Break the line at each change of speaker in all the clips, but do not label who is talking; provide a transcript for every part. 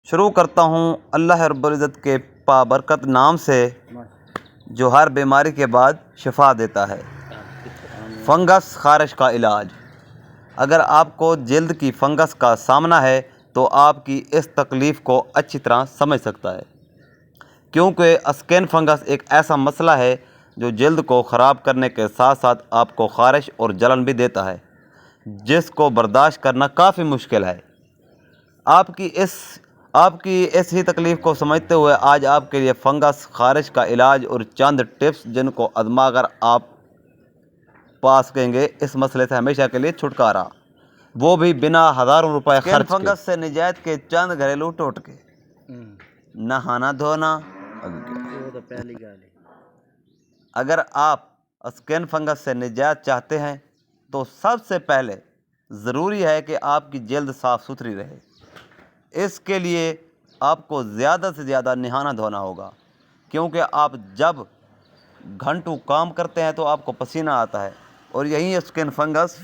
شروع کرتا ہوں اللہ رب العزت کے بابرکت نام سے جو ہر بیماری کے بعد شفا دیتا ہے۔ فنگس خارش کا علاج۔ اگر آپ کو جلد کی فنگس کا سامنا ہے تو آپ کی اس تکلیف کو اچھی طرح سمجھ سکتا ہے، کیونکہ اسکن فنگس ایک ایسا مسئلہ ہے جو جلد کو خراب کرنے کے ساتھ ساتھ آپ کو خارش اور جلن بھی دیتا ہے، جس کو برداشت کرنا کافی مشکل ہے۔ آپ کی اس ہی تکلیف کو سمجھتے ہوئے آج آپ کے لیے فنگس خارش کا علاج اور چند ٹپس جن کو آزما کر آپ پا سکیں گے اس مسئلے سے ہمیشہ کے لیے چھٹکارا، وہ بھی بنا ہزاروں روپے خرچ کے۔ فنگس سے نجات کے چند گھریلو ٹوٹکے۔ نہانا دھونا۔ اگر آپ اسکن فنگس سے نجات چاہتے ہیں تو سب سے پہلے ضروری ہے کہ آپ کی جلد صاف ستھری رہے۔ اس کے لیے آپ کو زیادہ سے زیادہ نہانا دھونا ہوگا، کیونکہ آپ جب گھنٹوں کام کرتے ہیں تو آپ کو پسینہ آتا ہے اور یہی اسکن فنگس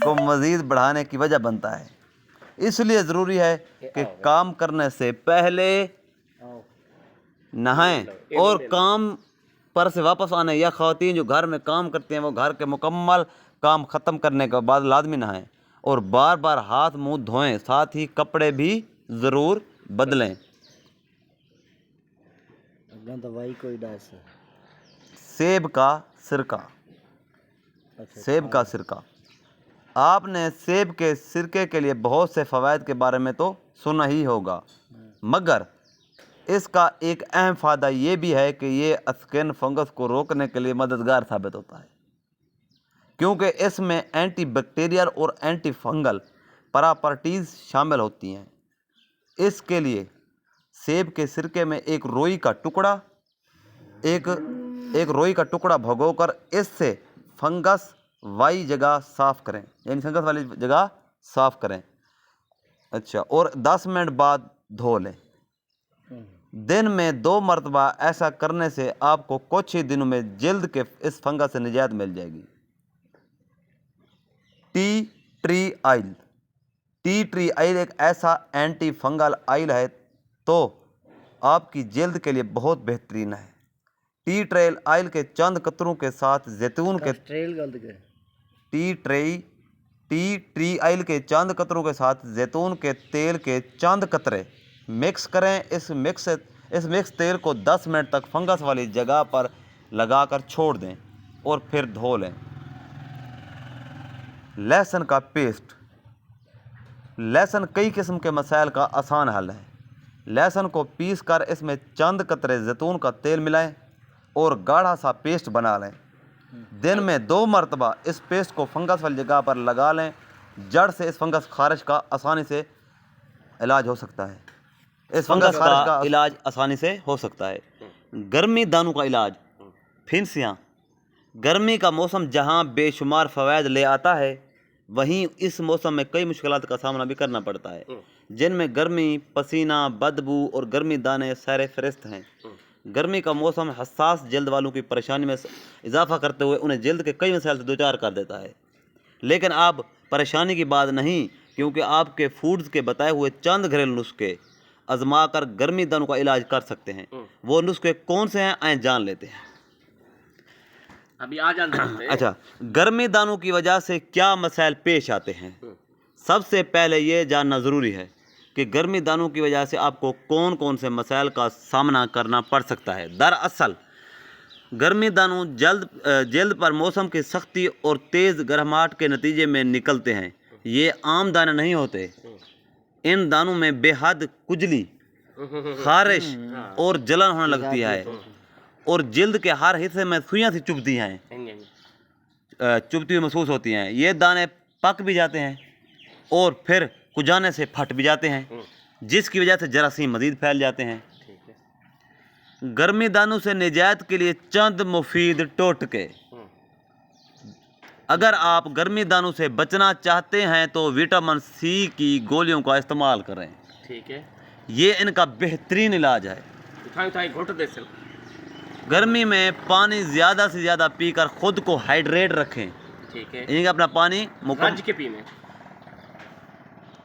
کو مزید بڑھانے کی وجہ بنتا ہے۔ اس لیے ضروری ہے کہ کام کرنے سے پہلے نہائیں اور کام پر سے واپس آنے، یا خواتین جو گھر میں کام کرتے ہیں وہ گھر کے مکمل کام ختم کرنے کے بعد لازمی نہائیں اور بار بار ہاتھ منہ دھوئیں، ساتھ ہی کپڑے بھی ضرور بدلیں۔ سیب کا سرکہ۔ سیب کا سرکہ۔ آپ نے سیب کے سرکے کے لیے بہت سے فوائد کے بارے میں تو سنا ہی ہوگا، مگر اس کا ایک اہم فائدہ یہ بھی ہے کہ یہ اسکن فنگس کو روکنے کے لیے مددگار ثابت ہوتا ہے، کیونکہ اس میں اینٹی بیکٹیریل اور اینٹی فنگل پراپرٹیز شامل ہوتی ہیں۔ اس کے لیے سیب کے سرکے میں ایک روئی کا ٹکڑا بھگو کر اس سے فنگس والی جگہ صاف کریں، یعنی فنگس والی جگہ صاف کریں، اور 10 منٹ بعد دھو لیں۔ دن میں 2 مرتبہ ایسا کرنے سے آپ کو کچھ ہی دنوں میں جلد کے اس فنگس سے نجات مل جائے گی۔ T tree oil. T tree oil ایک ایسا اینٹی فنگل آئل ہے تو آپ کی جلد کے لیے بہت بہترین ہے۔ ٹی ٹری آئل کے چند قطروں کے ساتھ زیتون کے تیل کے چند قطرے مکس کریں۔ اس مکس تیل کو 10 منٹ تک فنگس والی جگہ پر لگا کر چھوڑ دیں اور پھر دھو لیں۔ لہسن کا پیسٹ۔ لہسن کئی قسم کے مسائل کا آسان حل ہے۔ لہسن کو پیس کر اس میں چند قطرے زیتون کا تیل ملائیں اور گاڑھا سا پیسٹ بنا لیں۔ دن میں 2 مرتبہ اس پیسٹ کو فنگس والی جگہ پر لگا لیں۔ جڑ سے اس فنگس خارش کا آسانی سے علاج ہو سکتا ہے۔ گرمی دانوں کا علاج۔ پھنسیاں۔ گرمی کا موسم جہاں بے شمار فوائد لے آتا ہے، وہیں اس موسم میں کئی مشکلات کا سامنا بھی کرنا پڑتا ہے، جن میں گرمی، پسینہ، بدبو اور گرمی دانے سر فہرست ہیں۔ گرمی کا موسم حساس جلد والوں کی پریشانی میں اضافہ کرتے ہوئے انہیں جلد کے کئی مسائل سے دوچار کر دیتا ہے، لیکن آپ پریشانی کی بات نہیں، کیونکہ آپ کے فوڈز کے بتائے ہوئے چند گھریلو نسخے آزما کر گرمی دانوں کا علاج کر سکتے ہیں۔ وہ نسخے کون سے ہیں آئیں جان لیتے ہیں۔ گرمی دانوں کی وجہ سے کیا مسائل پیش آتے ہیں؟ سب سے پہلے یہ جاننا ضروری ہے کہ گرمی دانوں کی وجہ سے آپ کو کون کون سے مسائل کا سامنا کرنا پڑ سکتا ہے۔ دراصل گرمی دانوں جلد پر موسم کی سختی اور تیز گرماہٹ کے نتیجے میں نکلتے ہیں۔ یہ عام دانے نہیں ہوتے۔ ان دانوں میں بے حد کھجلی، خارش اور جلن ہونے لگتی ہے اور جلد کے ہر حصے میں سوئیاں سی چبھتی ہوئی محسوس ہوتی ہیں۔ یہ دانے پک بھی جاتے ہیں اور پھر کھجانے سے پھٹ بھی جاتے ہیں، جس کی وجہ سے جراثیم مزید پھیل جاتے ہیں۔ گرمی دانوں سے نجات کے لیے چند مفید ٹوٹکے۔ اگر آپ گرمی دانوں سے بچنا چاہتے ہیں تو وٹامن سی کی گولیوں کا استعمال کریں۔ یہ ان کا بہترین علاج ہے۔ گرمی میں پانی زیادہ سے زیادہ پی کر خود کو ہائیڈریٹ رکھیں، یعنی کہ اپنا پانی